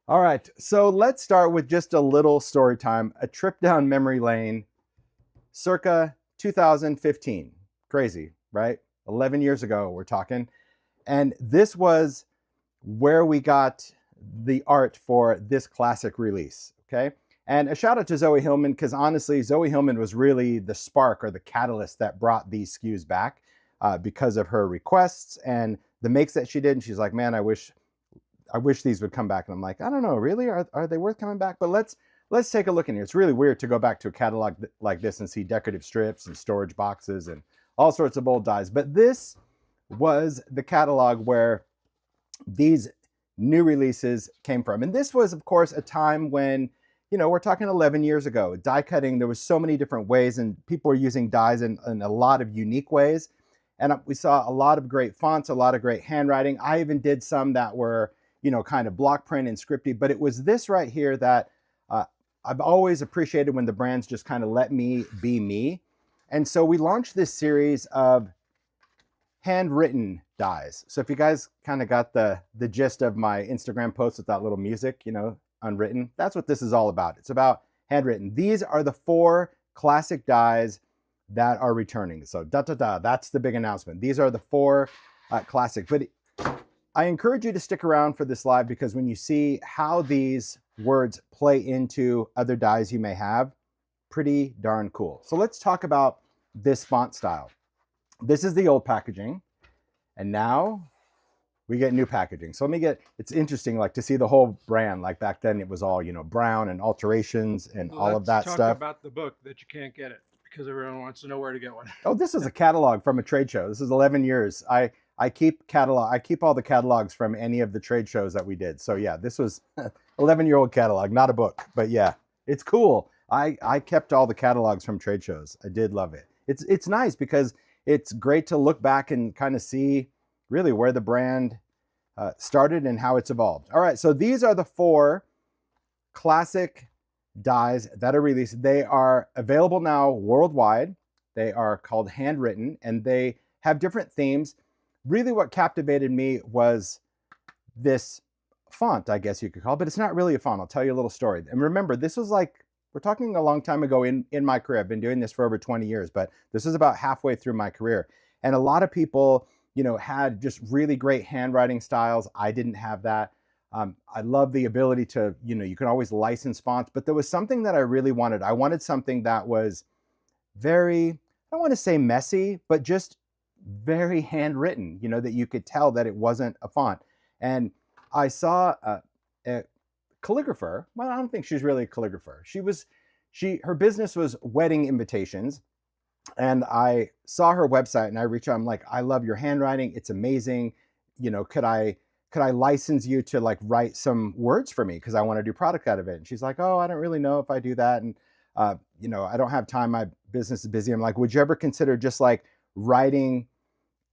All right, so let's start with just a little story time, a trip down memory lane, circa 2015. Crazy, right? 11 years ago, we're talking. And this was where we got the art for this classic release, okay? And a shout out to Zoe Hillman, because honestly, Zoe Hillman was really the spark or the catalyst that brought these SKUs back because of her requests and the makes that she did. And she's like, man, I wish these would come back. And I'm like, I don't know, really? Are they worth coming back? But let's take a look in here. It's really weird to go back to a catalog like this and see decorative strips and storage boxes and all sorts of old dies. But this was the catalog where these new releases came from. And this was, of course, a time when, we're talking 11 years ago. Die cutting, there was so many different ways, and people were using dies in a lot of unique ways. And we saw a lot of great fonts, a lot of great handwriting. I even did some that were, kind of block print and scripty, but it was this right here that I've always appreciated when the brands just kind of let me be me. And so we launched this series of handwritten dies. So if you guys kind of got the gist of my Instagram post with that little music, unwritten, that's what this is all about. It's about handwritten. These are the 4 classic dies that are returning. So that's the big announcement. These are the 4 classic. But I encourage you to stick around for this live, because when you see how these words play into other dies you may have, pretty darn cool. So let's talk about this font style. This is the old packaging, and now we get new packaging. So it's interesting, like, to see the whole brand. Like back then it was all, brown and alterations and all of that Let's stuff. talk about the book that you can't get it because everyone wants to know where to get one. Oh, this is a catalog from a trade show. This is 11 years. I keep all the catalogs from any of the trade shows that we did. So yeah, this was 11-year-old catalog, not a book, but yeah, it's cool. I kept all the catalogs from trade shows. I did love it. It's nice because it's great to look back and kind of see really where the brand started and how it's evolved. All right, so these are the 4 classic dies that are released. They are available now worldwide. They are called Handwritten, and they have different themes. Really what captivated me was this font, I guess you could call it, but it's not really a font. I'll tell you a little story. And remember, this was like, we're talking a long time ago in my career. I've been doing this for over 20 years, but this is about halfway through my career. And a lot of people, had just really great handwriting styles. I didn't have that. I love the ability to, you can always license fonts, but there was something that I really wanted. I wanted something that was very, I don't want to say messy, but just very handwritten, that you could tell that it wasn't a font. And I saw a calligrapher. Well, I don't think she's really a calligrapher. Her business was wedding invitations. And I saw her website and I reached out. I'm like, I love your handwriting. It's amazing. Could I license you to like write some words for me? Because I want to do product out of it. And she's like, oh, I don't really know if I do that. And, I don't have time. My business is busy. I'm like, would you ever consider just like writing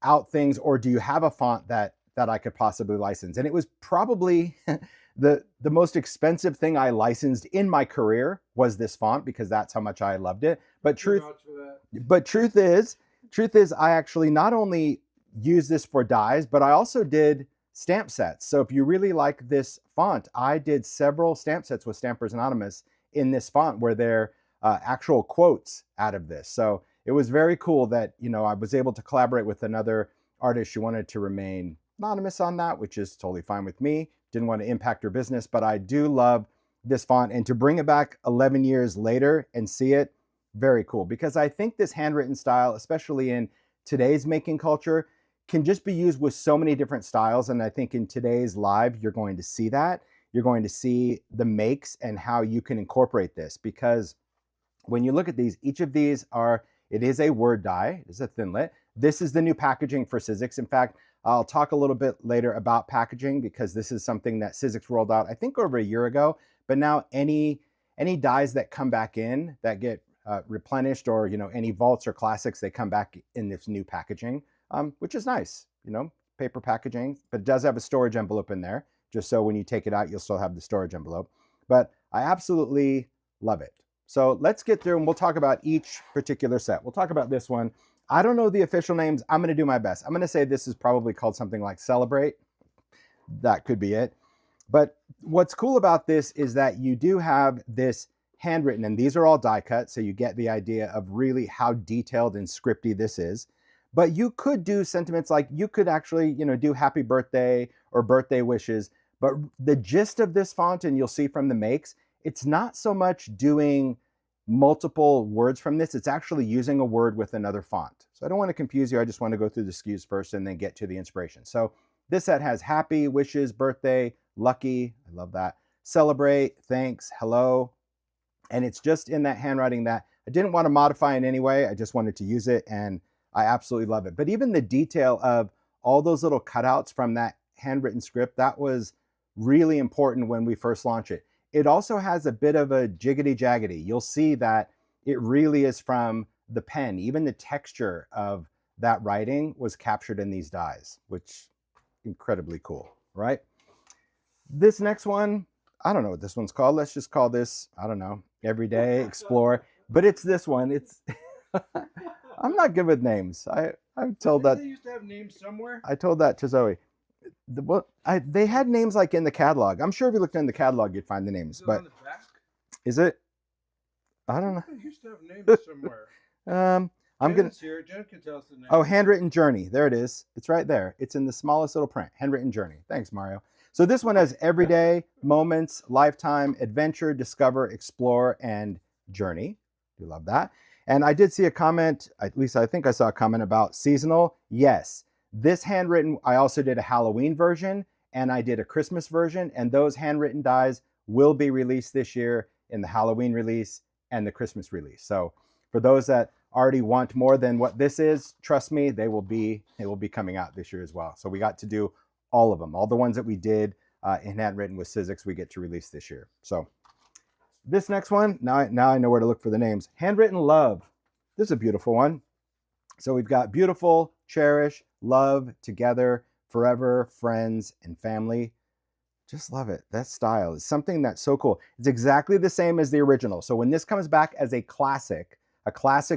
out things, or do you have a font that I could possibly license? And it was probably the most expensive thing I licensed in my career was this font, because that's how much I loved it. But truth is I actually not only use this for dies, but I also did stamp sets. So if you really like this font, I did several stamp sets with Stampers Anonymous in this font where they're actual quotes out of this. So it was very cool that, I was able to collaborate with another artist. She wanted to remain anonymous on that, which is totally fine with me. Didn't want to impact her business, but I do love this font. And to bring it back 11 years later and see it, very cool. Because I think this handwritten style, especially in today's making culture, can just be used with so many different styles. And I think in today's live, you're going to see that. You're going to see the makes and how you can incorporate this. Because when you look at these, each of these it is a word die. It's a thinlit. This is the new packaging for Sizzix. In fact, I'll talk a little bit later about packaging, because this is something that Sizzix rolled out, I think, over a year ago. But now any dies that come back in that get replenished, or any vaults or classics, they come back in this new packaging, which is nice. Paper packaging, but it does have a storage envelope in there, just so when you take it out, you'll still have the storage envelope. But I absolutely love it. So let's get through and we'll talk about each particular set. We'll talk about this one. I don't know the official names. I'm going to do my best. I'm going to say this is probably called something like Celebrate. That could be it. But what's cool about this is that you do have this handwritten, and these are all die cut, so you get the idea of really how detailed and scripty this is. But you could do sentiments like you could actually, do happy birthday or birthday wishes. But the gist of this font, and you'll see from the makes, it's not so much doing multiple words from this, it's actually using a word with another font. So I don't want to confuse you, I just want to go through the SKUs first and then get to the inspiration. So this set has happy, wishes, birthday, lucky, I love that, celebrate, thanks, hello. And it's just in that handwriting that I didn't want to modify in any way, I just wanted to use it, and I absolutely love it. But even the detail of all those little cutouts from that handwritten script, that was really important when we first launched it. It also has a bit of a jiggity jaggedy. You'll see that it really is from the pen. Even the texture of that writing was captured in these dies, which incredibly cool, right? This next one, I don't know what this one's called. Let's just call this, I don't know, Everyday, Explore. But it's this one. It's I'm not good with names. I told that. They used to have names somewhere. I told that to Zoe. They had names like in the catalog. I'm sure if you looked in the catalog, you'd find the names. But on the back? Is it? I don't know. They used to have names somewhere. I'm gonna. Here. Jen can tell us the name. Oh, Handwritten Journey. There it is. It's right there. It's in the smallest little print. Handwritten Journey. Thanks, Mario. So this one has everyday, moments, lifetime, adventure, discover, explore, and journey. You love that. And I did see a comment, at least I think I saw a comment about seasonal. Yes, this handwritten, I also did a Halloween version and I did a Christmas version, and those handwritten dies will be released this year in the Halloween release and the Christmas release. So for those that already want more than what this is, trust me, they will be coming out this year as well. So we got to do all of them, all the ones that we did in handwritten with Sizzix, we get to release this year. So this next one, now I know where to look for the names. Handwritten Love. This is a beautiful one. So we've got beautiful, cherish, love, together, forever, friends, and family. Just love it. That style is something that's so cool. It's exactly the same as the original. So when this comes back as a classic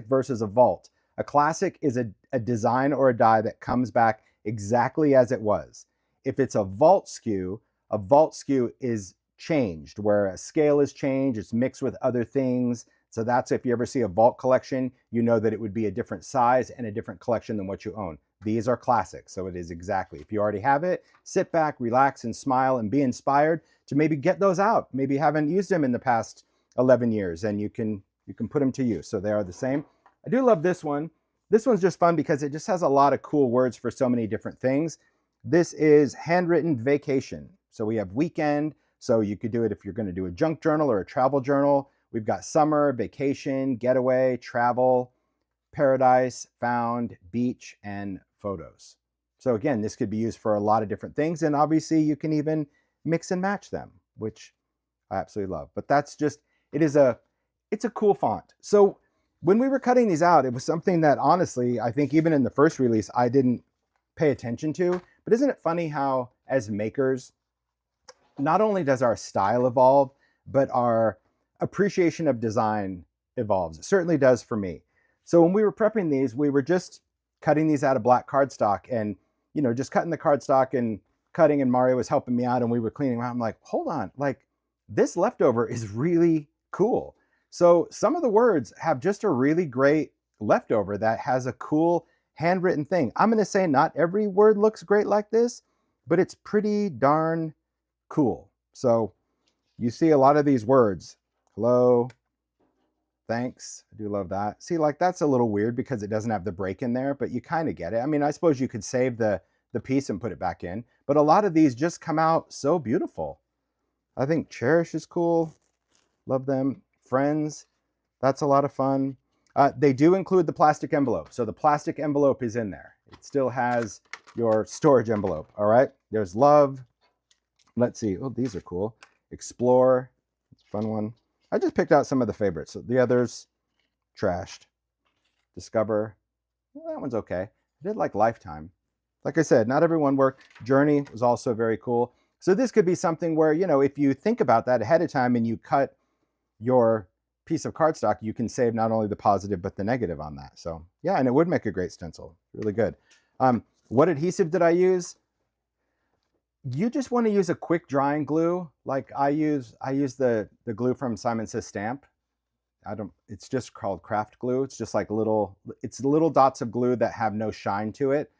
versus a vault, a classic is a design or a die that comes back exactly as it was. If it's a vault SKU is changed, where a scale is changed, it's mixed with other things. So that's, if you ever see a vault collection, you know that it would be a different size and a different collection than what you own. These are classics, so it is exactly. If you already have it, sit back, relax, and smile, and be inspired to maybe get those out. Maybe you haven't used them in the past 11 years, and you can put them to use. So they are the same. I do love this one. This one's just fun because it just has a lot of cool words for so many different things. This is Handwritten Vacation. So we have weekend, so you could do it if you're going to do a junk journal or a travel journal. We've got summer, vacation, getaway, travel, paradise, found, beach, and photos. So again, this could be used for a lot of different things, and obviously you can even mix and match them, which I absolutely love. But that's just, it's a cool font. So when we were cutting these out, it was something that honestly, I think even in the first release, I didn't pay attention to. But isn't it funny how, as makers, not only does our style evolve, but our appreciation of design evolves. It certainly does for me. So when we were prepping these, we were just cutting these out of black cardstock, and just cutting the cardstock and cutting, and Mario was helping me out, and we were cleaning out. I'm like, hold on, like this leftover is really cool. So some of the words have just a really great leftover that has a cool handwritten thing. I'm going to say not every word looks great like this, but it's pretty darn cool. So you see a lot of these words. Hello, thanks. I do love that. See, like that's a little weird because it doesn't have the break in there, but you kind of get it. I mean, I suppose you could save the piece and put it back in, but a lot of these just come out so beautiful. I think cherish is cool. Love them. Friends, that's a lot of fun. They do include the plastic envelope. So the plastic envelope is in there. It still has your storage envelope. All right. There's love. Let's see. Oh, these are cool. Explore. It's a fun one. I just picked out some of the favorites. So the others, trashed. Discover. Well, that one's okay. I did like Lifetime. Like I said, not everyone worked. Journey was also very cool. So this could be something where, if you think about that ahead of time and you cut your piece of cardstock, you can save not only the positive, but the negative on that. So yeah, and it would make a great stencil. Really good. What adhesive did I use? You just want to use a quick drying glue. Like I use the glue from Simon Says Stamp. It's just called craft glue. It's just like it's little dots of glue that have no shine to it.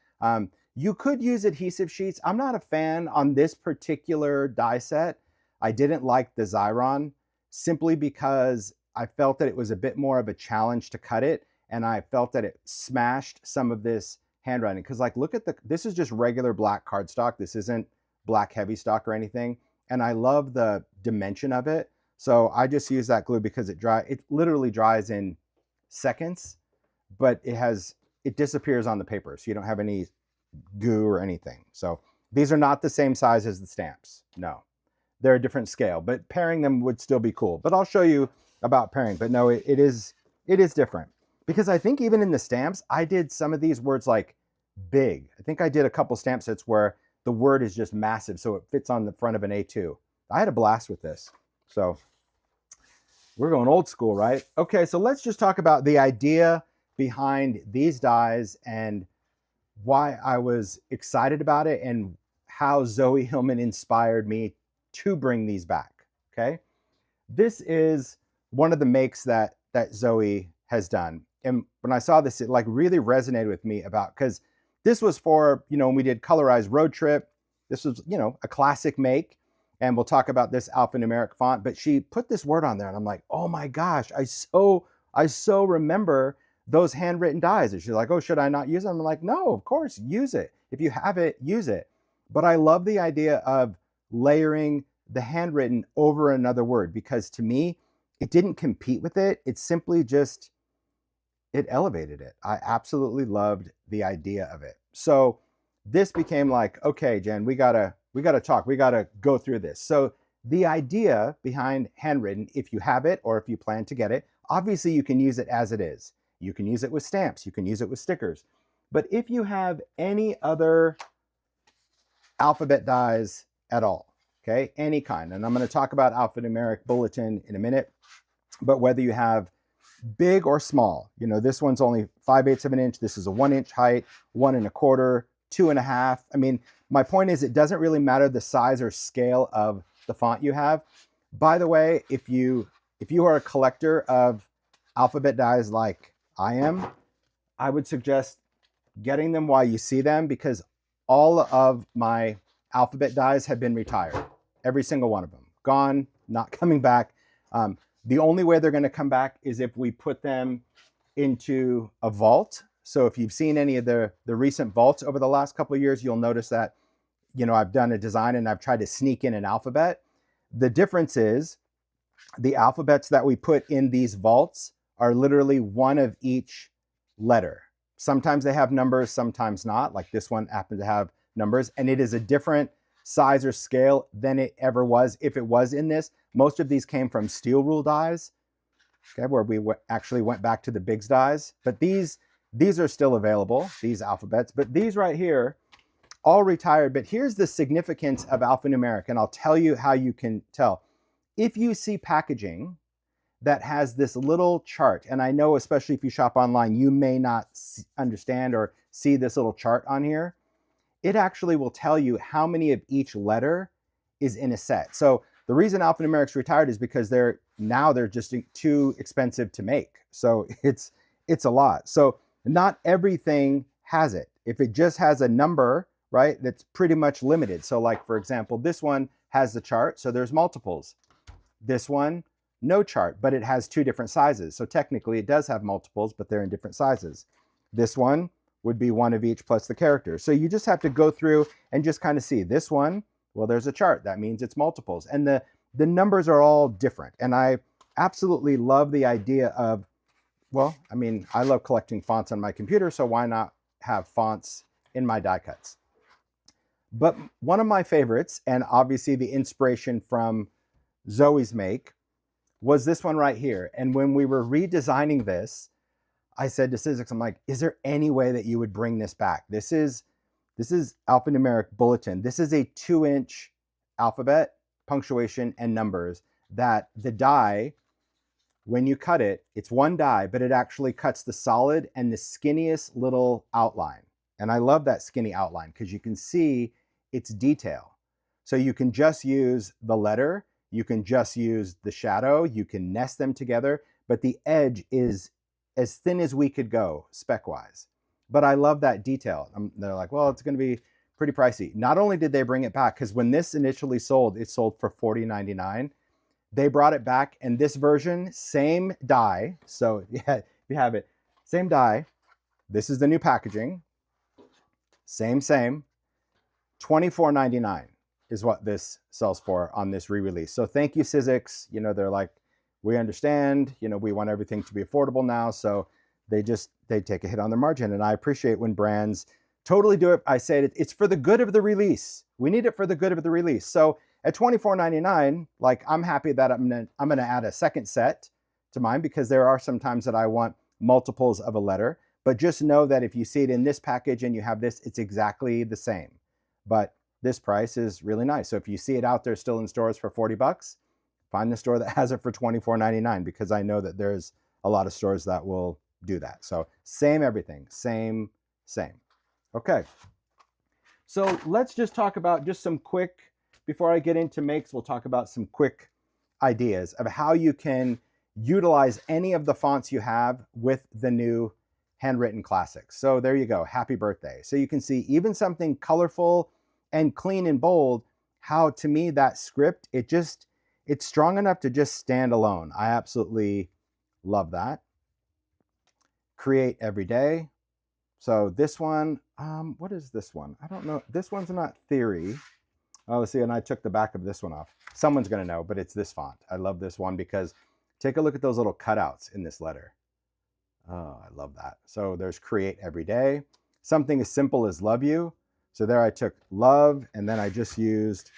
You could use adhesive sheets. I'm not a fan on this particular die set. I didn't like the Xyron simply because I felt that it was a bit more of a challenge to cut it. And I felt that it smashed some of this handwriting. Cause like, look at this is just regular black cardstock. This isn't black heavy stock or anything. And I love the dimension of it. So I just use that glue because it literally dries in seconds, but it disappears on the paper. So you don't have any goo or anything. So these are not the same size as the stamps. No, they're a different scale, but pairing them would still be cool. But I'll show you about pairing, but no, it is different because I think even in the stamps, I did some of these words like big. I think I did a couple stamp sets where the word is just massive. So it fits on the front of an A2. I had a blast with this. So we're going old school, right? Okay, so let's just talk about the idea behind these dies and why I was excited about it and how Zoe Hillman inspired me to bring these back, okay? This is one of the makes that Zoe has done. And when I saw this, it like really resonated with me because this was for, when we did Colorized Road Trip. This was, a classic make. And we'll talk about this alphanumeric font, but she put this word on there and I'm like, oh my gosh, I so remember those handwritten dies. And she's like, oh, should I not use them? I'm like, no, of course, use it. If you have it, use it. But I love the idea of layering the handwritten over another word because to me, it didn't compete with it. It simply just, it elevated it. I absolutely loved the idea of it. So this became like, okay, Jen, we gotta talk. We gotta go through this. So the idea behind handwritten, if you have it or if you plan to get it, obviously you can use it as it is. You can use it with stamps. You can use it with stickers. But if you have any other alphabet dies at all, okay, any kind, and I'm going to talk about alphanumeric bulletin in a minute, but whether you have big or small, this one's only 5/8 of an inch. This is a 1 inch height, 1 1/4, 2 1/2. I mean, my point is it doesn't really matter the size or scale of the font you have. By the way, if you are a collector of alphabet dies like I am, I would suggest getting them while you see them because all of my alphabet dies have been retired. Every single one of them. Gone, not coming back. The only way they're going to come back is if we put them into a vault. So if you've seen any of the recent vaults over the last couple of years, you'll notice that, I've done a design and I've tried to sneak in an alphabet. The difference is the alphabets that we put in these vaults are literally one of each letter. Sometimes they have numbers, sometimes not. Like this one happened to have numbers, and it is a different size or scale than it ever was if it was in this. Most of these came from steel rule dies, okay, where we actually went back to the Bigs dies. But these are still available, these alphabets. But these right here, all retired. But here's the significance of alphanumeric, and I'll tell you how you can tell. If you see packaging that has this little chart, and I know especially if you shop online, you may not understand or see this little chart on here. It actually will tell you how many of each letter is in a set. So the reason alphanumeric's retired is because they're just too expensive to make. So it's a lot. So not everything has it. If it just has a number, right, that's pretty much limited. So like, for example, this one has the chart, so there's multiples. This one, no chart, but it has 2 different sizes. So technically it does have multiples, but they're in different sizes. This one would be 1 of each plus the characters. So you just have to go through and just kind of see this one. Well, there's a chart. That means it's multiples. And the numbers are all different. And I absolutely love the idea of, well, I mean, I love collecting fonts on my computer, so why not have fonts in my die cuts? But one of my favorites, and obviously the inspiration from Zoe's make, was this one right here. And when we were redesigning this, I said to Sizzix, I'm like, is there any way that you would bring this back? This is alphanumeric bulletin. This is a 2-inch alphabet, punctuation, and numbers that the die, when you cut it, it's one die, but it actually cuts the solid and the skinniest little outline. And I love that skinny outline because you can see its detail. So you can just use the letter, you can just use the shadow, you can nest them together, but the edge is as thin as we could go spec-wise. But I love that detail. They're like, well, it's going to be pretty pricey. Not only did they bring it back, because when this initially sold, it sold for $40.99. They brought it back, and this version, same die. So yeah, you have it, same die. This is the new packaging. Same. $24.99 is what this sells for on this re-release. So thank you, Sizzix. You know, they're like, we understand, you know, we want everything to be affordable now. So they take a hit on their margin. And I appreciate when brands totally do it. I say it's for the good of the release. We need it for the good of the release. So at $24.99, like, I'm happy that I'm gonna add a second set to mine, because there are some times that I want multiples of a letter. But just know that if you see it in this package and you have this, it's exactly the same. But this price is really nice. So if you see it out there still in stores for 40 bucks, find the store that has it for $24.99, because I know that there's a lot of stores that will do that. So same everything, same. Okay. So let's just talk about just some quick, before I get into makes, we'll talk about some quick ideas of how you can utilize any of the fonts you have with the new Handwritten Classics. So there you go, happy birthday. So you can see even something colorful and clean and bold, how to me that script, it's strong enough to just stand alone. I absolutely love that. Create every day. So this one, what is this one? I don't know. This one's not theory. Oh, see, and I took the back of this one off. Someone's gonna know, but it's this font. I love this one because take a look at those little cutouts in this letter. Oh, I love that. So there's create every day. Something as simple as love you. So there I took love, and then I just used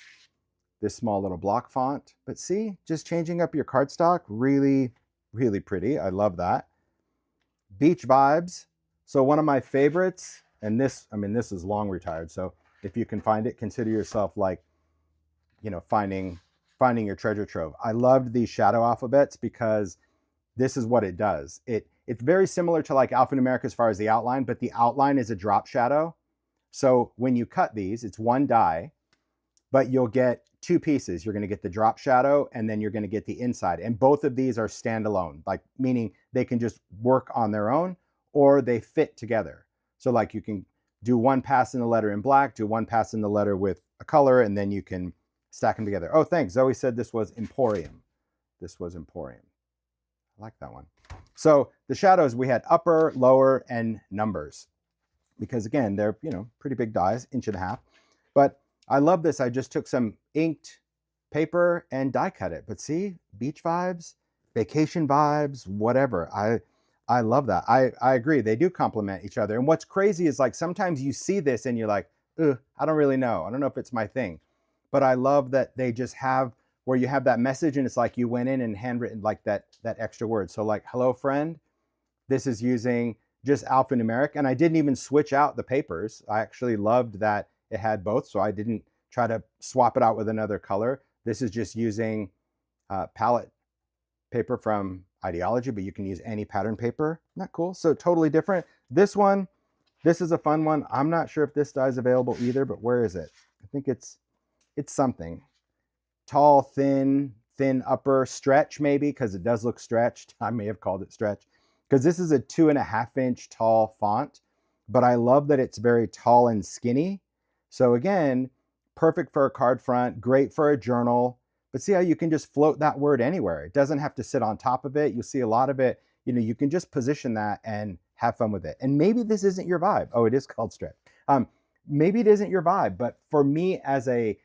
this small little block font. But see, just changing up your cardstock, really, really pretty. I love that. Beach vibes. So one of my favorites, and this is long retired. So if you can find it, consider yourself like, you know, finding your treasure trove. I loved these shadow alphabets because this is what it does. It's very similar to like Alphanumeric as far as the outline, but the outline is a drop shadow. So when you cut these, it's one die, but you'll get two pieces. You're going to get the drop shadow, and then you're going to get the inside. And both of these are standalone, like meaning they can just work on their own, or they fit together. So like you can do one pass in the letter in black, do one pass in the letter with a color, and then you can stack them together. Oh, thanks. Zoe said this was Emporium. This was Emporium. I like that one. So the shadows, we had upper, lower, and numbers. Because again, they're, you know, pretty big dies, 1.5 inches. But I love this. I just took some inked paper and die cut it. But see, beach vibes, vacation vibes, whatever. I love that. I agree. They do complement each other. And what's crazy is like sometimes you see this and you're like, ugh, I don't really know. I don't know if it's my thing. But I love that they just have where you have that message and it's like you went in and handwritten like that extra word. So like, hello, friend. This is using just alphanumeric. And I didn't even switch out the papers. I actually loved that it had both. So I didn't try to swap it out with another color. This is just using palette paper from Ideology, but you can use any pattern paper. Isn't that cool? So totally different. This one, this is a fun one. I'm not sure if this die is available either, but where is it? I think it's something. Tall, thin upper, stretch maybe, because it does look stretched. I may have called it stretch. Because this is a 2.5 inch tall font, but I love that it's very tall and skinny. So again, perfect for a card front, great for a journal. But see how you can just float that word anywhere. It doesn't have to sit on top of it. You'll see a lot of it, you know, you can just position that and have fun with it. And maybe this isn't your vibe. Oh, it is called stretch. Maybe it isn't your vibe, but for me as a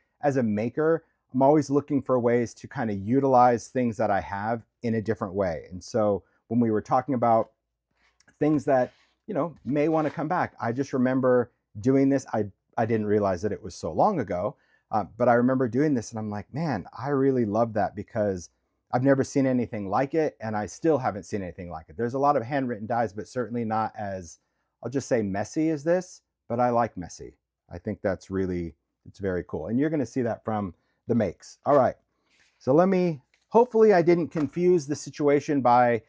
maker, I'm always looking for ways to kind of utilize things that I have in a different way. And so when we were talking about things that, you know, may want to come back, I just remember doing this. I didn't realize that it was so long ago, but I remember doing this and I'm like, man, I really love that because I've never seen anything like it. And I still haven't seen anything like it. There's a lot of handwritten dies, but certainly not as, I'll just say messy as this, but I like messy. I think that's really, it's very cool. And you're going to see that from the makes. All right. So hopefully I didn't confuse the situation by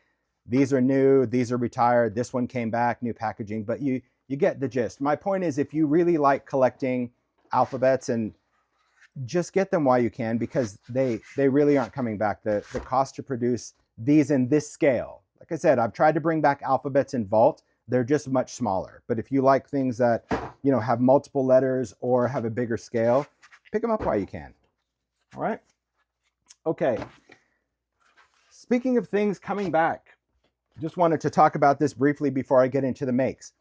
these are new, these are retired, this one came back, new packaging, but you get the gist. My point is if you really like collecting alphabets, and just get them while you can, because they really aren't coming back. The cost to produce these in this scale, like I said, I've tried to bring back alphabets in Vault. They're just much smaller. But if you like things that, you know, have multiple letters or have a bigger scale, pick them up while you can. All right. Okay. Speaking of things coming back, just wanted to talk about this briefly before I get into the makes.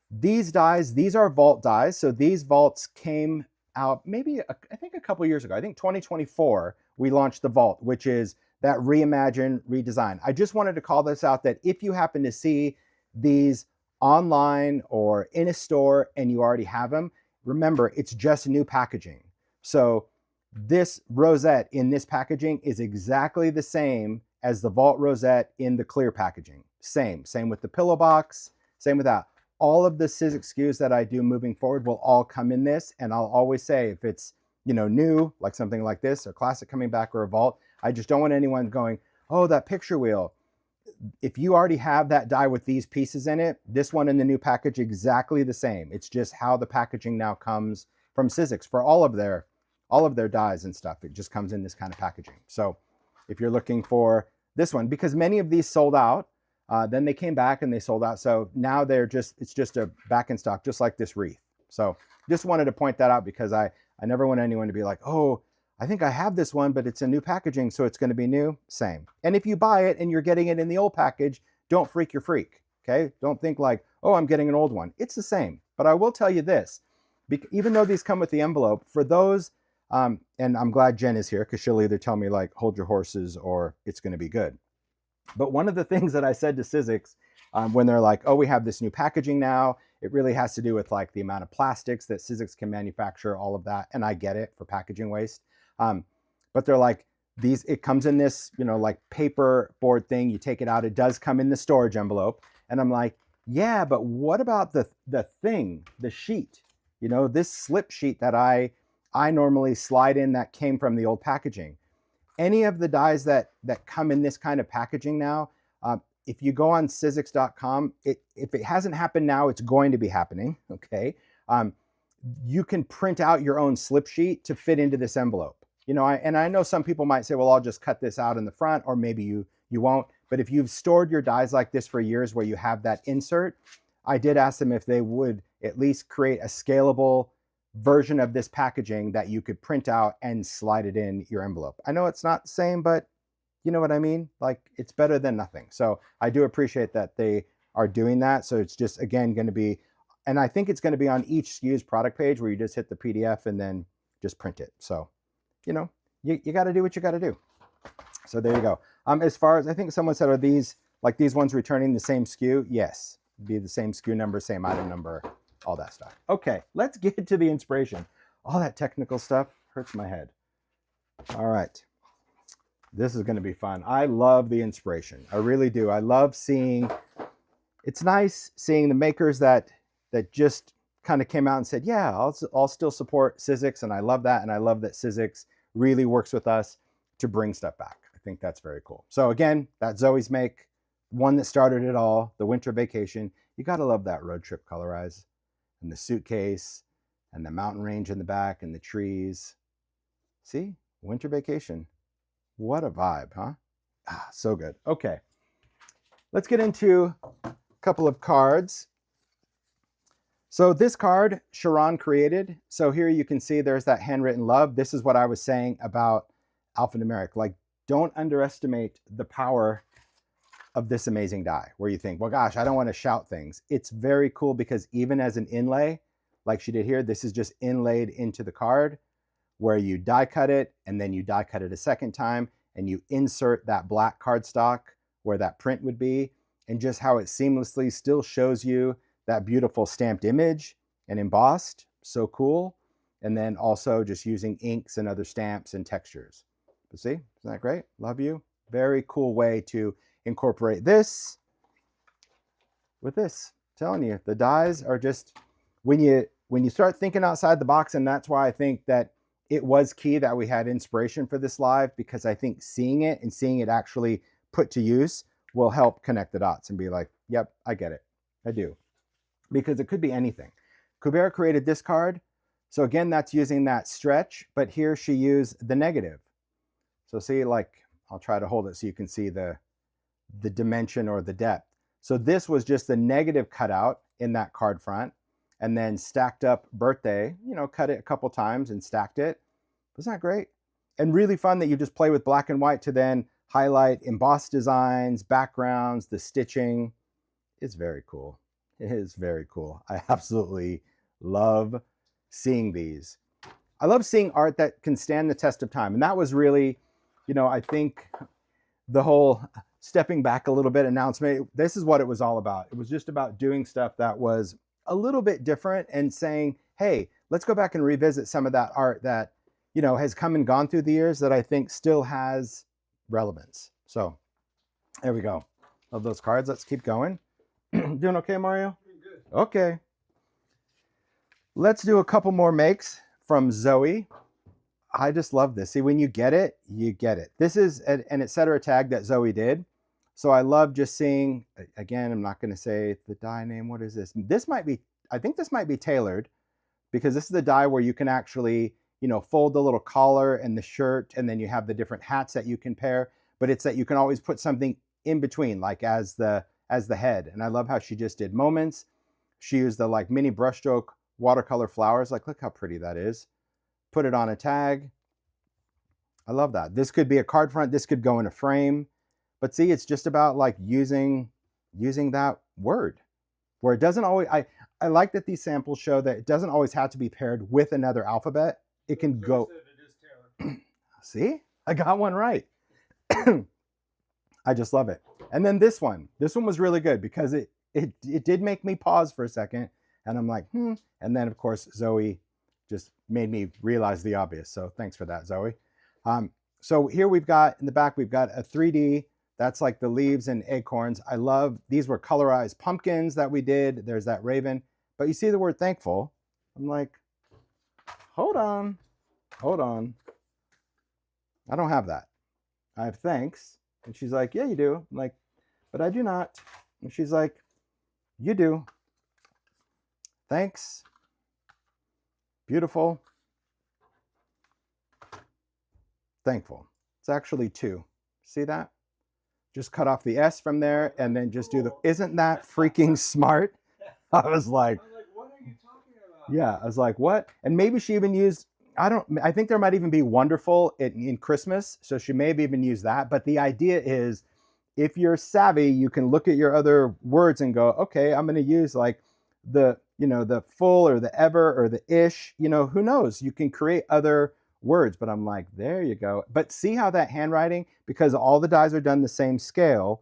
These dies, these are Vault dies. So these Vaults came out maybe, I think a couple years ago. I think 2024, we launched the Vault, which is that reimagine, redesign. I just wanted to call this out, that if you happen to see these online or in a store and you already have them, remember, it's just new packaging. So this rosette in this packaging is exactly the same as the Vault rosette in the clear packaging. Same with the pillow box, same with that. All of the Sizzix SKUs that I do moving forward will all come in this. And I'll always say, if it's, you know, new, like something like this, or classic coming back, or a Vault, I just don't want anyone going, oh, that picture wheel. If you already have that die with these pieces in it, this one in the new package, exactly the same. It's just how the packaging now comes from Sizzix for all of their dies and stuff. It just comes in this kind of packaging. So if you're looking for this one, because many of these sold out, then they came back and they sold out. So now it's just a back in stock, just like this wreath. So just wanted to point that out, because I never want anyone to be like, oh, I think I have this one, but it's a new packaging, so it's going to be new. Same. And if you buy it and you're getting it in the old package, don't freak your freak. Okay. Don't think like, oh, I'm getting an old one. It's the same. But I will tell you this, even though these come with the envelope, for those, and I'm glad Jen is here, because she'll either tell me like, hold your horses, or it's going to be good. But one of the things that I said to Sizzix, when they're like, oh, we have this new packaging now, it really has to do with like the amount of plastics that Sizzix can manufacture, all of that. And I get it for packaging waste. But they're like, it comes in this, you know, like paper board thing. You take it out. It does come in the storage envelope. And I'm like, yeah, but what about the thing, the sheet, you know, this slip sheet that I normally slide in that came from the old packaging. Any of the dies that come in this kind of packaging now, if you go on Sizzix.com, if it hasn't happened now, it's going to be happening, okay? You can print out your own slip sheet to fit into this envelope. You know, I know some people might say, well, I'll just cut this out in the front, or maybe you won't. But if you've stored your dies like this for years where you have that insert, I did ask them if they would at least create a scalable version of this packaging that you could print out and slide it in your envelope. I know it's not the same, but you know what I mean? Like, it's better than nothing. So I do appreciate that they are doing that. So it's just, again, going to be, and I think it's going to be on each SKU's product page, where you just hit the PDF and then just print it. So, you know, you got to do what you got to do. So there you go. As far as, I think someone said, are these ones returning the same SKU? Yes, be the same SKU number, same item number, all that stuff. Okay, let's get to the inspiration. All that technical stuff hurts my head. All right. This is going to be fun. I love the inspiration. I really do. I love seeing, it's nice seeing the makers that just kind of came out and said, yeah, I'll still support Sizzix. And I love that. And I love that Sizzix really works with us to bring stuff back. I think that's very cool. So again, that Zoe's make, one that started it all, the winter vacation. You got to love that road trip colorize, and the suitcase, and the mountain range in the back, and the trees. See, winter vacation. What a vibe, huh? Ah, so good. Okay, let's get into a couple of cards. So this card, Sharon created. So here you can see there's that handwritten love. This is what I was saying about Alphanumeric. Like, don't underestimate the power of this amazing die, where you think, well, gosh, I don't want to shout things. It's very cool, because even as an inlay, like she did here, this is just inlaid into the card, where you die cut it, and then you die cut it a second time, and you insert that black cardstock where that print would be, and just how it seamlessly still shows you that beautiful stamped image and embossed. So cool. And then also just using inks and other stamps and textures. But see, isn't that great? Love you. Very cool way to incorporate this with this. I'm telling you, the dies are just, when you start thinking outside the box, and that's why I think that it was key that we had inspiration for this live, because I think seeing it actually put to use will help connect the dots and be like, yep, I get it. I do. Because it could be anything. Kubera created this card. So again, that's using that stretch, but here she used the negative. So see, like, I'll try to hold it so you can see the dimension or the depth. So this was just the negative cutout in that card front, and then stacked up birthday, you know, cut it a couple times and stacked it. Wasn't that great? And really fun that you just play with black and white to then highlight embossed designs, backgrounds, the stitching. It's very cool. It is very cool. I absolutely love seeing these. I love seeing art that can stand the test of time. And that was really, you know, I think the whole stepping back a little bit announcement, this is what it was all about. It was just about doing stuff that was a little bit different and saying, hey, let's go back and revisit some of that art that, you know, has come and gone through the years that I think still has relevance. So there we go. Love those cards. Let's keep going. Doing okay, Mario? Doing good. Okay. Let's do a couple more makes from Zoe. I just love this. See, when you get it, you get it. This is an etc. tag that Zoe did. So I love just seeing, again, I'm not going to say the die name. What is this? This might be, I think this might be tailored, because this is the die where you can actually, you know, fold the little collar and the shirt, and then you have the different hats that you can pair, but it's that you can always put something in between, like as the head. And I love how she just did moments. She used the like mini brushstroke watercolor flowers. Like, look how pretty that is. Put it on a tag. I love that. This could be a card front. This could go in a frame. But see, it's just about like using that word where it doesn't always, I like that these samples show that it doesn't always have to be paired with another alphabet. It can go. See, I got one right. I just love it. And then this one was really good because it did make me pause for a second, and I'm like, And then of course, Zoe just made me realize the obvious. So thanks for that, Zoe. So here we've got, in the back, we've got a 3D. That's like the leaves and acorns. I love, these were colorized pumpkins that we did. There's that raven. But you see the word thankful. I'm like, hold on. I don't have that. I have thanks. And she's like, yeah, you do. I'm like, but I do not. And she's like, you do. Thanks. Beautiful. Thankful. It's actually 2. See that? Just cut off the S from there and then just do the, isn't that freaking smart? I was like, what are you talking about? Yeah, I was like, what? And maybe she even used, I think there might even be wonderful in Christmas. So she may have even used that. But the idea is, if you're savvy, you can look at your other words and go, okay, I'm going to use like the, you know, the full or the ever or the ish, you know, who knows? You can create other words. But I'm like, there you go. But see how that handwriting, because all the dies are done the same scale,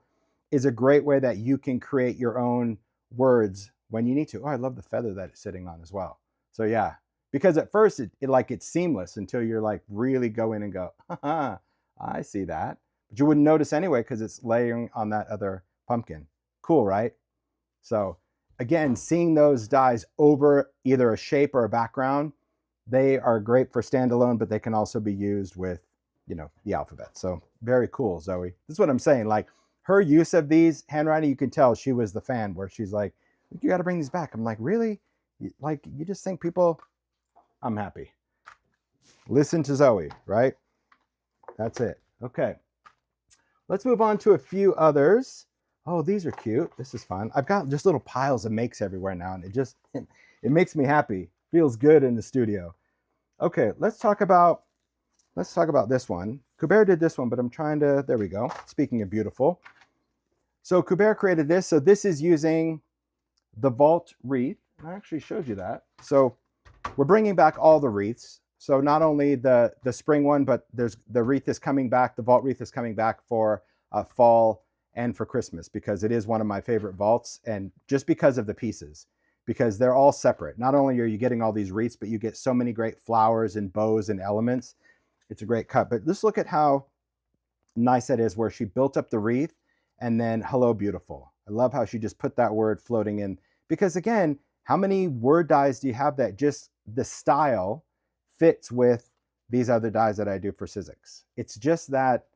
is a great way that you can create your own words when you need to. Oh, I love the feather that it's sitting on as well. So yeah, because at first it's seamless until you're like really go in and go, haha, I see that. But you wouldn't notice anyway because it's layering on that other pumpkin. Cool, right? So again, seeing those dies over either a shape or a background, they are great for standalone, but they can also be used with, you know, the alphabet. So very cool, Zoe. This is what I'm saying. Like her use of these handwriting, you can tell she was the fan where she's like, you got to bring these back. I'm like, really? Like, you just think people, I'm happy. Listen to Zoe, right? That's it. Okay. Let's move on to a few others. Oh, these are cute. This is fun. I've got just little piles of makes everywhere now, and it makes me happy. Feels good in the studio. Okay, let's talk about this one. Kubert did this one, but I'm trying to, there we go. Speaking of beautiful. So Kubert created this. So this is using the vault wreath. I actually showed you that. So we're bringing back all the wreaths. So not only the spring one, but there's the wreath is coming back. The vault wreath is coming back for fall and for Christmas, because it is one of my favorite vaults, and just because of the pieces, because they're all separate. Not only are you getting all these wreaths, but you get so many great flowers and bows and elements. It's a great cut. But let's look at how nice that is, where she built up the wreath and then hello beautiful. I love how she just put that word floating in, because again, how many word dies do you have that just the style fits with these other dies that I do for Sizzix? It's just that,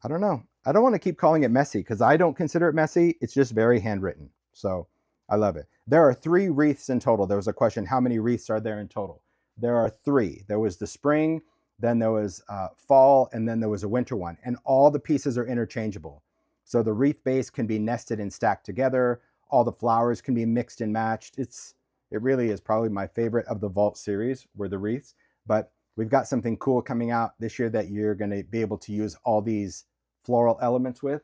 I don't know. I don't want to keep calling it messy because I don't consider it messy. It's just very handwritten. So I love it. There are 3 wreaths in total. There was a question, how many wreaths are there in total? there are three. There was the spring, then there was fall, and then there was a winter one. And all the pieces are interchangeable. So the wreath base can be nested and stacked together. All the flowers can be mixed and matched. It really is probably my favorite of the vault series, were the wreaths. But we've got something cool coming out this year that you're going to be able to use all these floral elements with.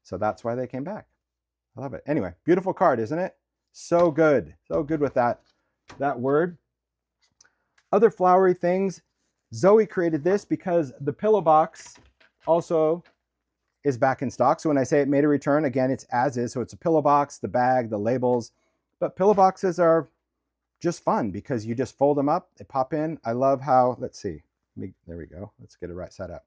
So that's why they came back. I love it. Anyway, beautiful card, isn't it? So good. So good with that word. Other flowery things. Zoe created this because the pillow box also is back in stock. So when I say it made a return, again, it's as is. So it's a pillow box, the bag, the labels. But pillow boxes are just fun because you just fold them up, they pop in. I love how, let's see, there we go. Let's get it right side up.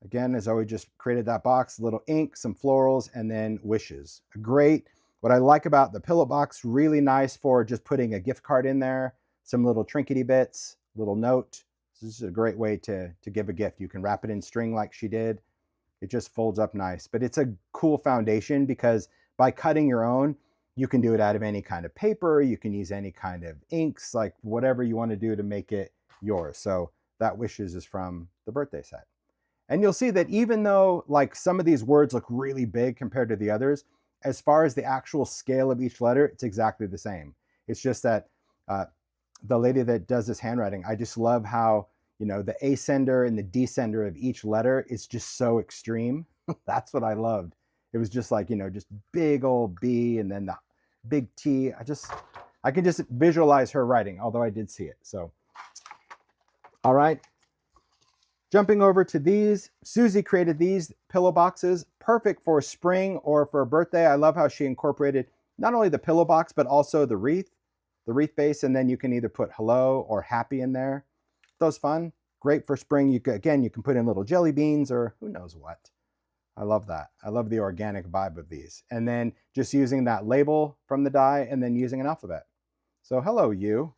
Again, as Zoe just created that box, a little ink, some florals, and then wishes. Great. What I like about the pillow box, really nice for just putting a gift card in there, some little trinkety bits, little note. This is a great way to give a gift. You can wrap it in string like she did. It just folds up nice. But it's a cool foundation because by cutting your own, you can do it out of any kind of paper. You can use any kind of inks, like whatever you want to do to make it yours. So that wishes is from the birthday set. And you'll see that even though like some of these words look really big compared to the others, as far as the actual scale of each letter, it's exactly the same. It's just that the lady that does this handwriting, I just love how, you know, the ascender and the descender of each letter is just so extreme. That's what I loved. It was just like, you know, just big old B and then the big T. I can just visualize her writing, although I did see it. So, all right. Jumping over to these, Susie created these pillow boxes, perfect for spring or for a birthday. I love how she incorporated not only the pillow box, but also the wreath base, and then you can either put hello or happy in there. Those fun, great for spring. You can put in little jelly beans or who knows what. I love that. I love the organic vibe of these. And then just using that label from the die and then using an alphabet. So hello, you.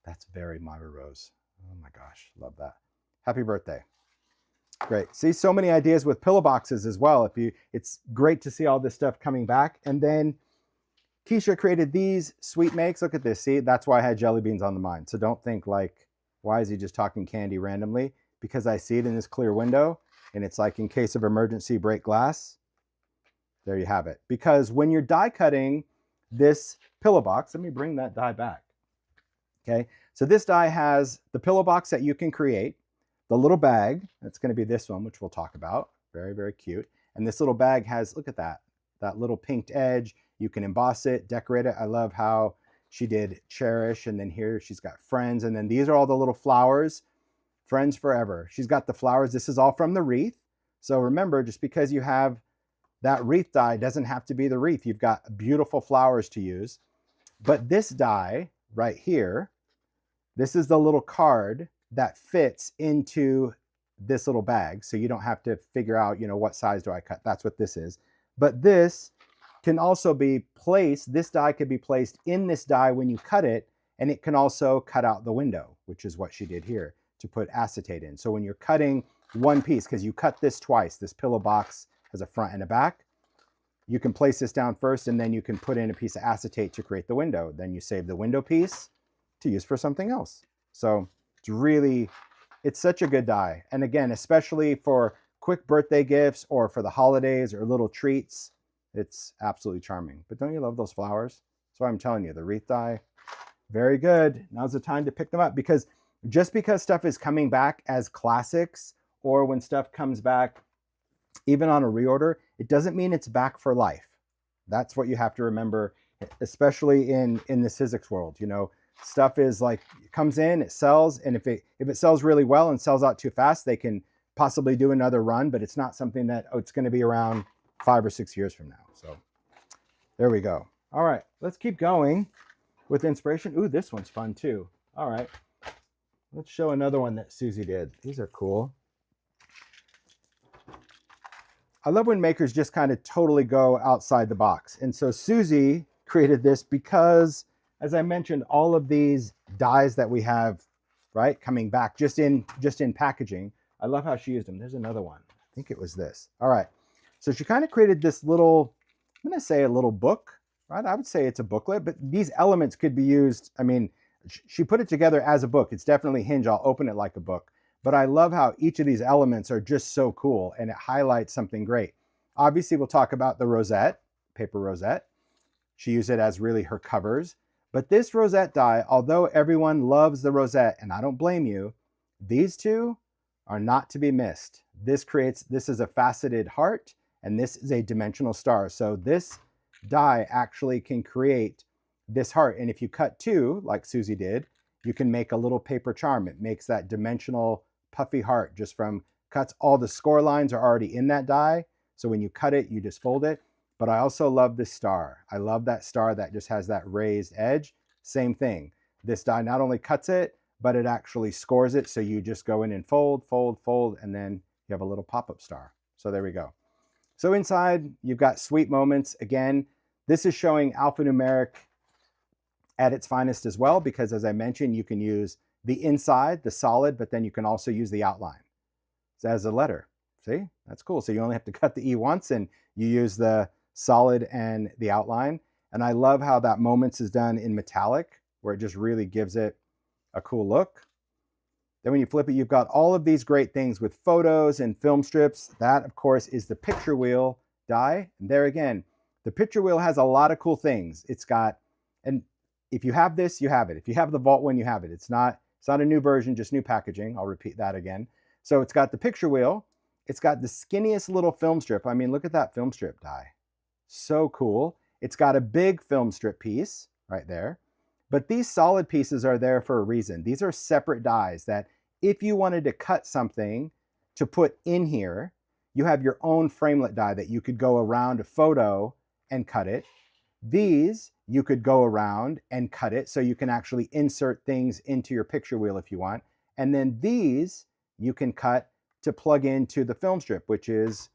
That's very Myra Rose. Oh my gosh, love that. Happy birthday. Great. See, so many ideas with pillow boxes as well. It's great to see all this stuff coming back. And then Keisha created these sweet makes. Look at this. See, that's why I had jelly beans on the mind. So don't think like, why is he just talking candy randomly? Because I see it in this clear window and it's like, in case of emergency, break glass. There you have it. Because when you're die cutting this pillow box, let me bring that die back. Okay. So this die has the pillow box that you can create, the little bag, that's going to be this one, which we'll talk about. Very, very cute. And this little bag has, look at that little pinked edge. You can emboss it, decorate it. I love how she did cherish. And then here she's got friends. And then these are all the little flowers, friends forever. She's got the flowers. This is all from the wreath. So remember, just because you have that wreath die doesn't have to be the wreath. You've got beautiful flowers to use. But this die right here, this is the little card that fits into this little bag. So you don't have to figure out, you know, what size do I cut? That's what this is. But this can also be placed, this die could be placed in this die when you cut it, and it can also cut out the window, which is what she did here, to put acetate in. So when you're cutting one piece, because you cut this twice, this pillow box has a front and a back, you can place this down first, and then you can put in a piece of acetate to create the window. Then you save the window piece to use for something else. So it's such a good die. And again, especially for quick birthday gifts or for the holidays or little treats, it's absolutely charming. But don't you love those flowers? That's why I'm telling you, the wreath die, very good. Now's the time to pick them up, because just because stuff is coming back as classics, or when stuff comes back even on a reorder, it doesn't mean it's back for life. That's what you have to remember, especially in the Sizzix world. You know, stuff is like, it comes in, it sells, and if it sells really well and sells out too fast, they can possibly do another run, but it's not something that, oh, it's going to be around 5 or 6 years from now. So there we go. All right, let's keep going with inspiration. Ooh, this one's fun too. All right, let's show another one that Susie did. These are cool. I love when makers just kind of totally go outside the box. And so Susie created this because, as I mentioned, all of these dies that we have, right, coming back just in packaging. I love how she used them. There's another one. I think it was this. All right. So she kind of created this little, I'm going to say a little book, right? I would say it's a booklet, but these elements could be used. I mean, she put it together as a book. It's definitely Hinge. I'll open it like a book. But I love how each of these elements are just so cool and it highlights something great. Obviously, we'll talk about the rosette, paper rosette. She used it as really her covers. But this rosette die, although everyone loves the rosette, and I don't blame you, these two are not to be missed. This is a faceted heart, and this is a dimensional star. So this die actually can create this heart. And if you cut two, like Susie did, you can make a little paper charm. It makes that dimensional puffy heart just from cuts. All the score lines are already in that die. So when you cut it, you just fold it. But I also love this star. I love that star that just has that raised edge. Same thing. This die not only cuts it, but it actually scores it. So you just go in and fold, fold, fold, and then you have a little pop-up star. So there we go. So inside, you've got sweet moments. Again, this is showing alphanumeric at its finest as well, because as I mentioned, you can use the inside, the solid, but then you can also use the outline as a letter. See, that's cool. So you only have to cut the E once and you use the solid and the outline. And I love how that moments is done in metallic, where it just really gives it a cool look. Then when you flip it, you've got all of these great things with photos and film strips. That, of course, is the picture wheel die. And there again, the picture wheel has a lot of cool things. It's got, and if you have this, you have it. If you have the Vault one, you have it. It's not a new version, just new packaging. I'll repeat that again. So it's got the picture wheel. It's got the skinniest little film strip. I mean, look at that film strip die. So cool. It's got a big film strip piece right there. But these solid pieces are there for a reason. These are separate dies that if you wanted to cut something to put in here, you have your own framelit die that you could go around a photo and cut it. These, you could go around and cut it so you can actually insert things into your picture wheel if you want. And then these, you can cut to plug into the film strip, which is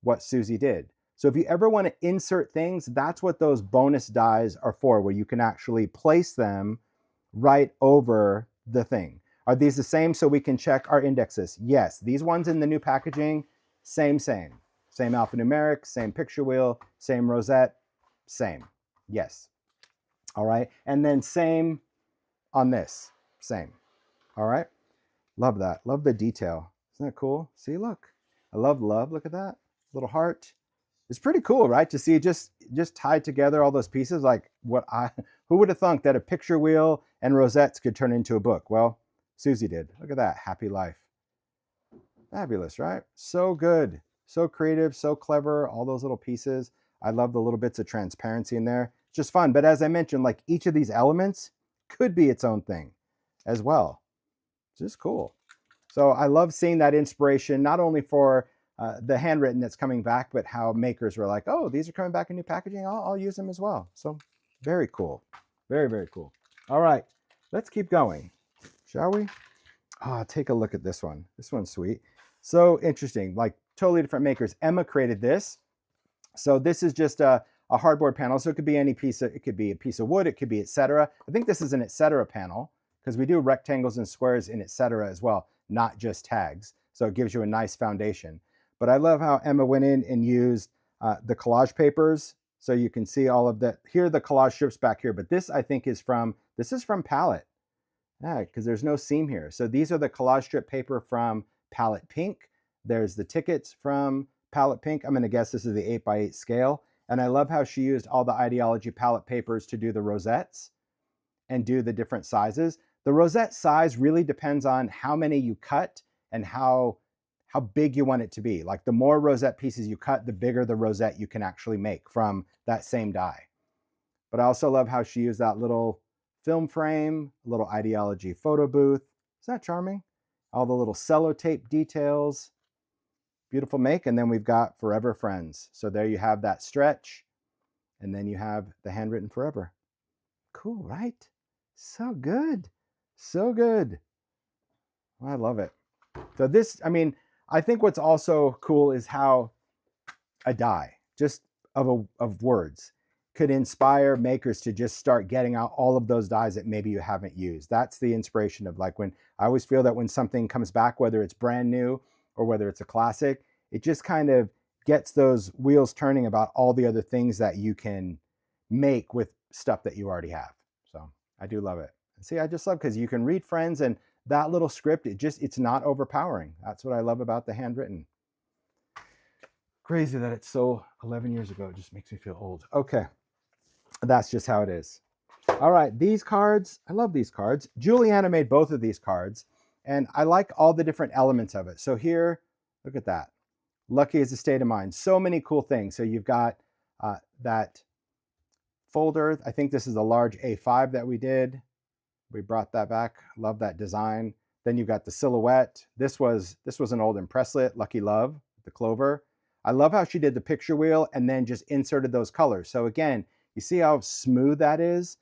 what Susie did. So if you ever want to insert things, that's what those bonus dies are for, where you can actually place them right over the thing. Are these the same so we can check our indexes? Yes, these ones in the new packaging, same. Same alphanumeric, same picture wheel, same rosette, same. Yes. All right. And then same on this, same. All right. Love that. Love the detail. Isn't that cool? See, look. I love. Look at that little heart. It's pretty cool, right? To see just tied together all those pieces. Like who would have thunk that a picture wheel and rosettes could turn into a book? Well, Susie did. Look at that. Happy life. Fabulous, right? So good. So creative, so clever. All those little pieces. I love the little bits of transparency in there. It's just fun. But as I mentioned, like each of these elements could be its own thing as well. Just cool. So I love seeing that inspiration, not only for the handwritten that's coming back, but how makers were like, oh, these are coming back in new packaging. I'll use them as well. So very cool. Very, very cool. All right, let's keep going, shall we? Take a look at this one. This one's sweet. So interesting, like totally different makers. Emma created this. So this is just a hardboard panel. So it could be any piece, it could be a piece of wood, it could be etc. I think this is an etc. panel because we do rectangles and squares in etc. as well, not just tags. So it gives you a nice foundation. But I love how Emma went in and used the collage papers. So you can see all of that. Here are the collage strips back here, but this I think is from Palette. Yeah, because there's no seam here. So these are the collage strip paper from Palette Pink. There's the tickets from Palette Pink. I'm gonna guess this is the 8x8 scale. And I love how she used all the Ideology palette papers to do the rosettes and do the different sizes. The rosette size really depends on how many you cut and how big you want it to be. Like the more rosette pieces you cut, the bigger the rosette you can actually make from that same die. But I also love how she used that little film frame, little Ideology photo booth. Isn't that charming? All the little sellotape details. Beautiful make. And then we've got Forever Friends. So there you have that stretch. And then you have the handwritten forever. Cool, right? So good. So good. I love it. So this, I mean, I think what's also cool is how a die, just of words, could inspire makers to just start getting out all of those dies that maybe you haven't used. That's the inspiration of, like, when I always feel that when something comes back, whether it's brand new or whether it's a classic, it just kind of gets those wheels turning about all the other things that you can make with stuff that you already have. So I do love it. See, I just love because you can read friends and that little script, it's not overpowering. That's what I love about the handwritten. Crazy that it's so 11 years ago. It just makes me feel old. Okay, that's just how it is. All right, these cards, I love these cards. Juliana made both of these cards, and I like all the different elements of it. So here, look at that. Lucky is a state of mind. So many cool things. So you've got that folder. I think this is a large A5 that we did. We brought that back. Love that design. Then you've got the silhouette. This was an old Impresslit, Lucky Love, the clover. I love how she did the picture wheel and then just inserted those colors. So again, you see how smooth that is?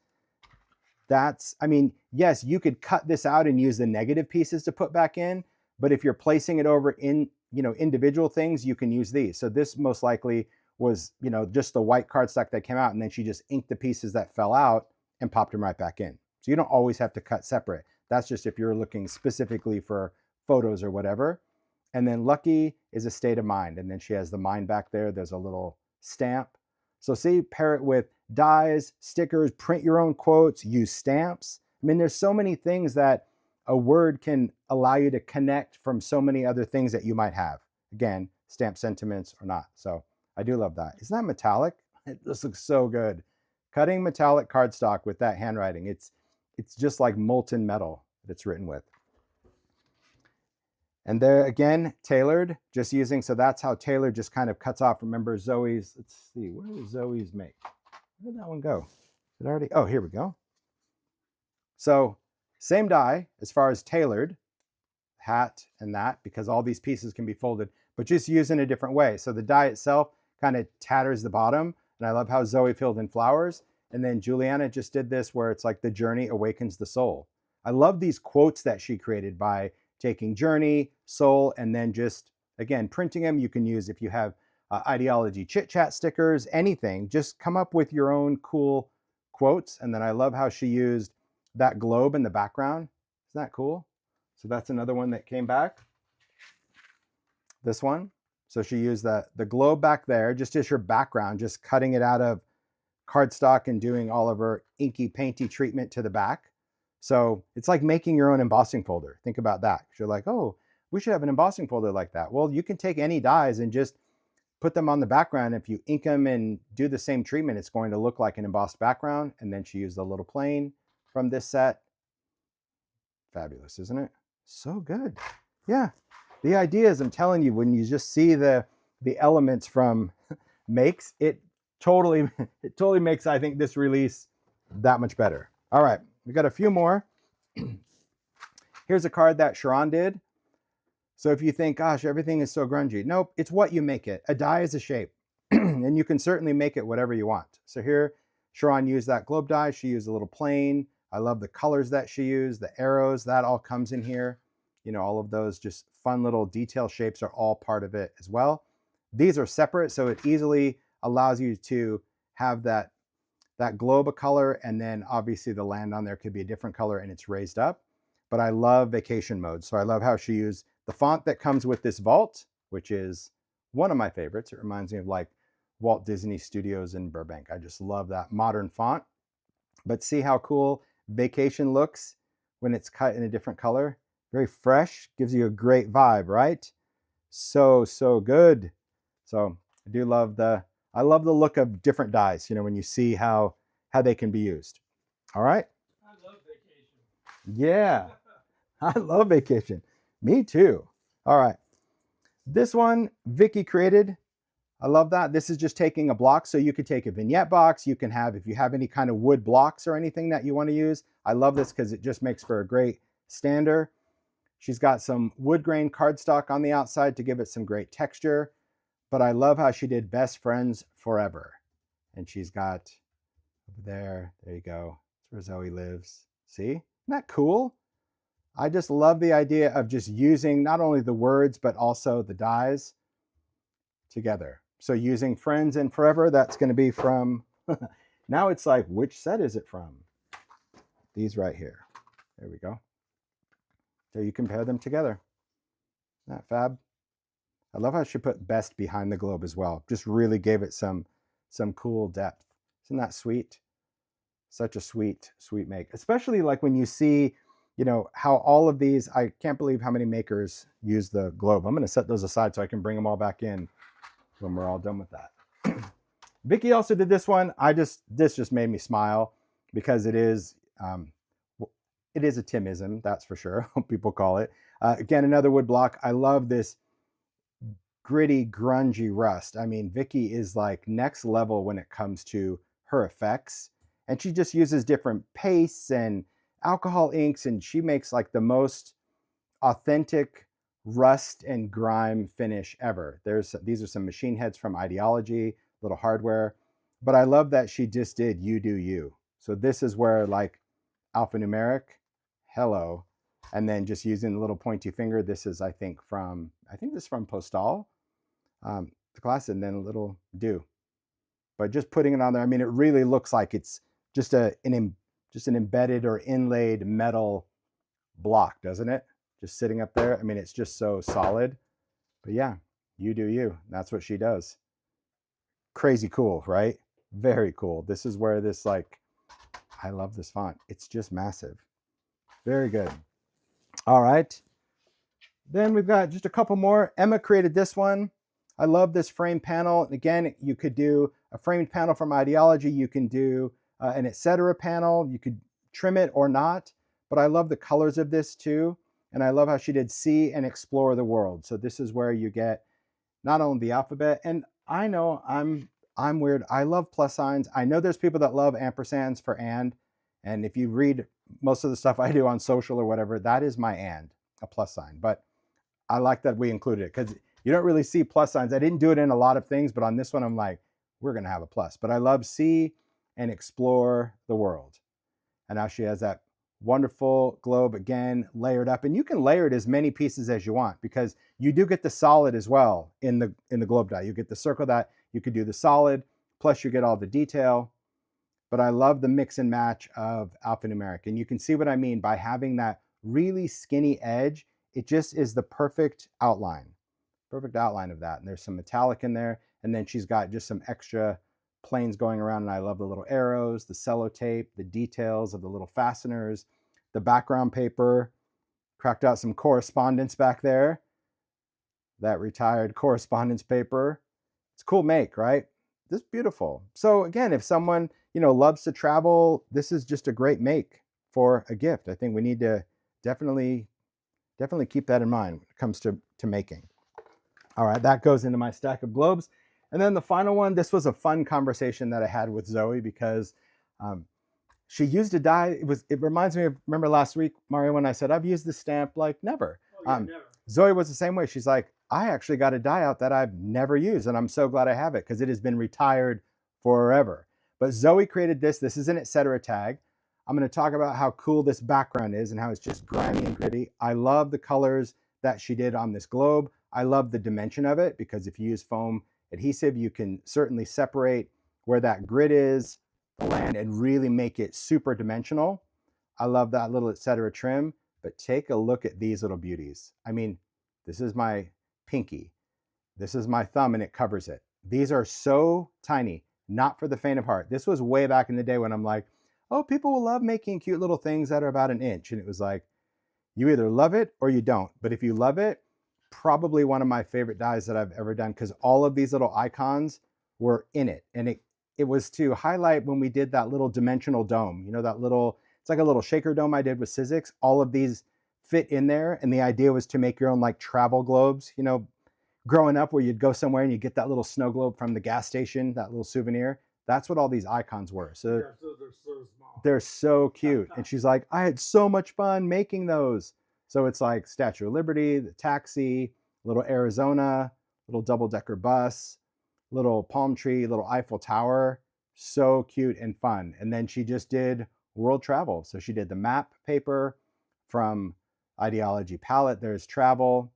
I mean, yes, you could cut this out and use the negative pieces to put back in, but if you're placing it over in, individual things, you can use these. So this most likely was, just the white cardstock that came out, and then she just inked the pieces that fell out and popped them right back in. So you don't always have to cut separate. That's just if you're looking specifically for photos or whatever. And then Lucky is a state of mind. And then she has the mind back there. There's a little stamp. So see, pair it with dies, stickers, print your own quotes, use stamps. I mean, there's so many things that a word can allow you to connect from so many other things that you might have. Again, stamp sentiments or not. So I do love that. Isn't that metallic? This looks so good. Cutting metallic cardstock with that handwriting. It's just like molten metal that it's written with. And there again, tailored, just using, so that's how tailored just kind of cuts off. Remember Zoe's, let's see, where did Zoe's make? Where did that one go? Did I already, oh, here we go. So same die as far as tailored, hat and that, because all these pieces can be folded, but just used in a different way. So the die itself kind of tatters the bottom, and I love how Zoe filled in flowers. And then Juliana just did this where it's like the journey awakens the soul. I love these quotes that she created by taking journey, soul, and then just, again, printing them. You can use, if you have ideology chit chat stickers, anything, just come up with your own cool quotes. And then I love how she used that globe in the background. Isn't that cool? So that's another one that came back. This one. So she used the globe back there just as your background, just cutting it out of cardstock and doing all of her inky painty treatment to the back. So it's like making your own embossing folder. Think about that. You're like, oh, we should have an embossing folder like that. Well, you can take any dies and just put them on the background. If you ink them and do the same treatment, it's going to look like an embossed background. And then she used a little plane from this set. Fabulous, isn't it? So good. Yeah. The idea is, I'm telling you, when you just see the elements from makes, it totally makes, I think, this release that much better. All right. We got a few more. Here's a card that Sharon did. So if you think, gosh, everything is so grungy. Nope, it's what you make it. A die is a shape. And you can certainly make it whatever you want. So here, Sharon used that globe die. She used a little plane. I love the colors that she used, the arrows, that all comes in here. All of those just fun little detail shapes are all part of it as well. These are separate, so it easily allows you to have that globe a color, and then obviously the land on there could be a different color and it's raised up. But I love vacation mode. So I love how she used the font that comes with this vault, which is one of my favorites. It reminds me of like Walt Disney Studios in Burbank. I just love that modern font. But see how cool vacation looks when it's cut in a different color? Very fresh, gives you a great vibe, right? So good. So I do love I love the look of different dies, when you see how they can be used. All right. I love vacation. Yeah, I love vacation. Me too. All right. This one, Vicky created. I love that. This is just taking a block. So you could take a vignette box. You can have, if you have any kind of wood blocks or anything that you want to use. I love this because it just makes for a great stander. She's got some wood grain cardstock on the outside to give it some great texture. But I love how she did best friends forever. And she's got over there you go. That's where Zoe lives. See? Isn't that cool? I just love the idea of just using not only the words, but also the dies together. So using friends and forever, that's going to be from, now it's like, which set is it from? These right here. There we go. So you compare them together. Isn't that fab? I love how she put best behind the globe as well. Just really gave it some cool depth. Isn't that sweet? Such a sweet, sweet make, especially like when you see, how all of these, I can't believe how many makers use the globe. I'm going to set those aside so I can bring them all back in when we're all done with that. Vicky also did this one. This just made me smile because it is a Timism, that's for sure. People call it. Again, another wood block. I love this gritty, grungy rust. I mean, Vicky is like next level when it comes to her effects. And she just uses different pastes and alcohol inks, and she makes like the most authentic rust and grime finish ever. These are some machine heads from Ideology, little hardware. But I love that she just did You Do You. So this is where like Alphanumeric, hello. And then just using the little pointy finger. This is, I think this is from Postal, the class, and then a little do. But just putting it on there, I mean, it really looks like it's just an embedded or inlaid metal block, doesn't it? Just sitting up there. I mean, it's just so solid. But yeah, You Do You. That's what she does. Crazy cool, right? Very cool. This is where this, like, I love this font. It's just massive. Very good. All right. Then we've got just a couple more. Emma created this one. I love this frame panel. And again, you could do a framed panel from Ideology. You can do an etc. panel. You could trim it or not. But I love the colors of this too. And I love how she did see and explore the world. So this is where you get not only the alphabet. And I know I'm weird. I love plus signs. I know there's people that love ampersands for and. And if you read most of the stuff I do on social or whatever, that is my and, a plus sign. But I like that we included it because you don't really see plus signs. I didn't do it in a lot of things, but on this one, I'm like, we're going to have a plus. But I love see and explore the world. And now she has that wonderful globe again, layered up. And you can layer it as many pieces as you want because you do get the solid as well in the globe die. You get the circle that you could do the solid, plus you get all the detail. But I love the mix and match of alphanumeric. And you can see what I mean by having that really skinny edge. It just is the perfect outline of that. And there's some metallic in there. And then she's got just some extra planes going around. And I love the little arrows, the sellotape, the details of the little fasteners, the background paper, cracked out some correspondence back there. That retired correspondence paper. It's a cool make, right? This is beautiful. So again, if someone, loves to travel, this is just a great make for a gift. I think we need to definitely keep that in mind when it comes to making. All right, that goes into my stack of globes. And then the final one, this was a fun conversation that I had with Zoe because she used a die. It reminds me of, remember last week, Mario, when I said, I've used this stamp like never. Never. Zoe was the same way. She's like, I actually got a die out that I've never used, and I'm so glad I have it because it has been retired forever. But Zoe created this. This is an etc. tag. I'm going to talk about how cool this background is and how it's just grimy and gritty. I love the colors that she did on this globe. I love the dimension of it because if you use foam adhesive, you can certainly separate where that grit is, the land, and really make it super dimensional. I love that little etc. trim, but take a look at these little beauties. I mean, this is my pinky. This is my thumb and it covers it. These are so tiny, not for the faint of heart. This was way back in the day when I'm like, oh, people will love making cute little things that are about an inch. And it was like, you either love it or you don't. But if you love it, probably one of my favorite dies that I've ever done because all of these little icons were in it. And it was to highlight when we did that little dimensional dome, that little, it's like a little shaker dome I did with Sizzix. All of these fit in there. And the idea was to make your own like travel globes, growing up where you'd go somewhere and you get that little snow globe from the gas station, that little souvenir. That's what all these icons were. So Yeah, so they're so small. they're so cute. And she's like, I had so much fun making those. So it's like Statue of Liberty, the taxi, little Arizona, little double-decker bus, little palm tree, little Eiffel Tower. So cute and fun. And then she just did world travel. So she did the map paper from Ideology palette. There's travel.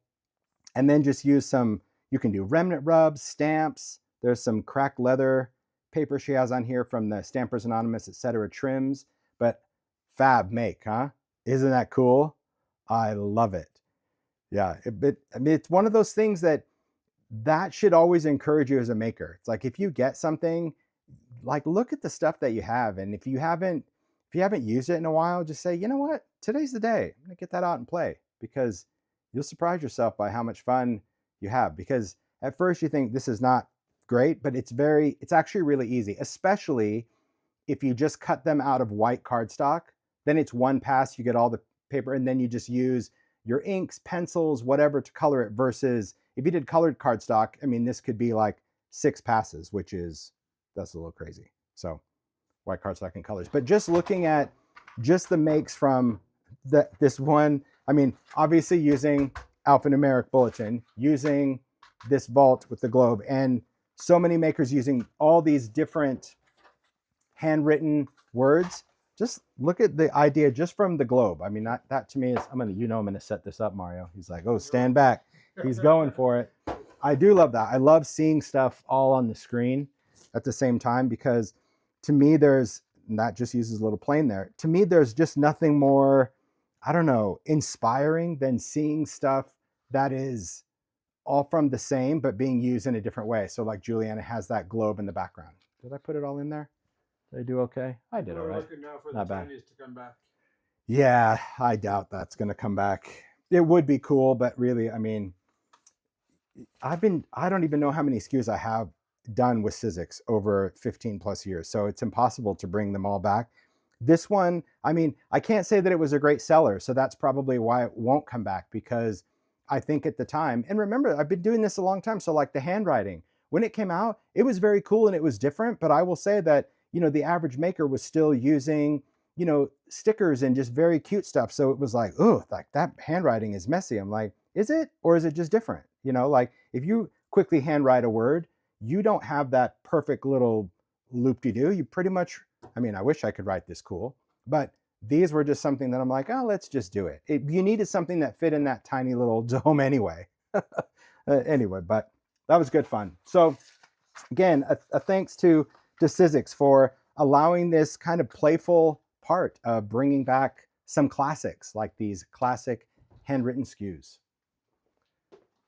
And then just use some, you can do remnant rubs, stamps. There's some cracked leather paper she has on here from the Stampers Anonymous, etc. trims. But fab make, huh? Isn't that cool? I love it. Yeah, it's one of those things that should always encourage you as a maker. It's like if you get something, like look at the stuff that you have. And if you haven't used it in a while, just say, you know what, today's the day. I'm gonna get that out and play, because you'll surprise yourself by how much fun you have. Because at first you think this is not great, but it's actually really easy, especially if you just cut them out of white cardstock. Then it's one pass, you get all the paper, and then you just use your inks, pencils, whatever to color it. Versus if you did colored cardstock, I mean, this could be like 6 passes, that's a little crazy. So white cardstock and colors. But just looking at just the makes from this one, I mean, obviously using Alphanumeric bulletin, using this vault with the globe, and so many makers using all these different handwritten words. Just look at the idea just from the globe. I mean, that to me is, I'm gonna set this up, Mario. He's like, oh, stand back. He's going for it. I do love that. I love seeing stuff all on the screen at the same time, because to me, and that just uses a little plane there. To me, there's just nothing more, I don't know, inspiring than seeing stuff that is all from the same, but being used in a different way. So like Juliana has that globe in the background. Did I put it all in there? Did I do okay? I did all right. Looking now for Not the bad. Chinese to come back. Yeah, I doubt that's going to come back. It would be cool, but really, I mean, I don't even know how many SKUs I have done with Sizzix over 15 plus years. So it's impossible to bring them all back. This one, I mean, I can't say that it was a great seller. So that's probably why it won't come back, because I think at the time, and remember, I've been doing this a long time. So like the handwriting, when it came out, it was very cool and it was different. But I will say that, the average maker was still using, stickers and just very cute stuff. So it was like, oh, like that handwriting is messy. I'm like, is it, or is it just different? Like if you quickly handwrite a word, you don't have that perfect little loop-de-doo. You pretty much, I mean, I wish I could write this cool, but these were just something that I'm like, oh, let's just do it. You needed something that fit in that tiny little dome anyway. Anyway, but that was good fun. So again, a thanks to Sizzix for allowing this kind of playful part of bringing back some classics, like these classic handwritten SKUs.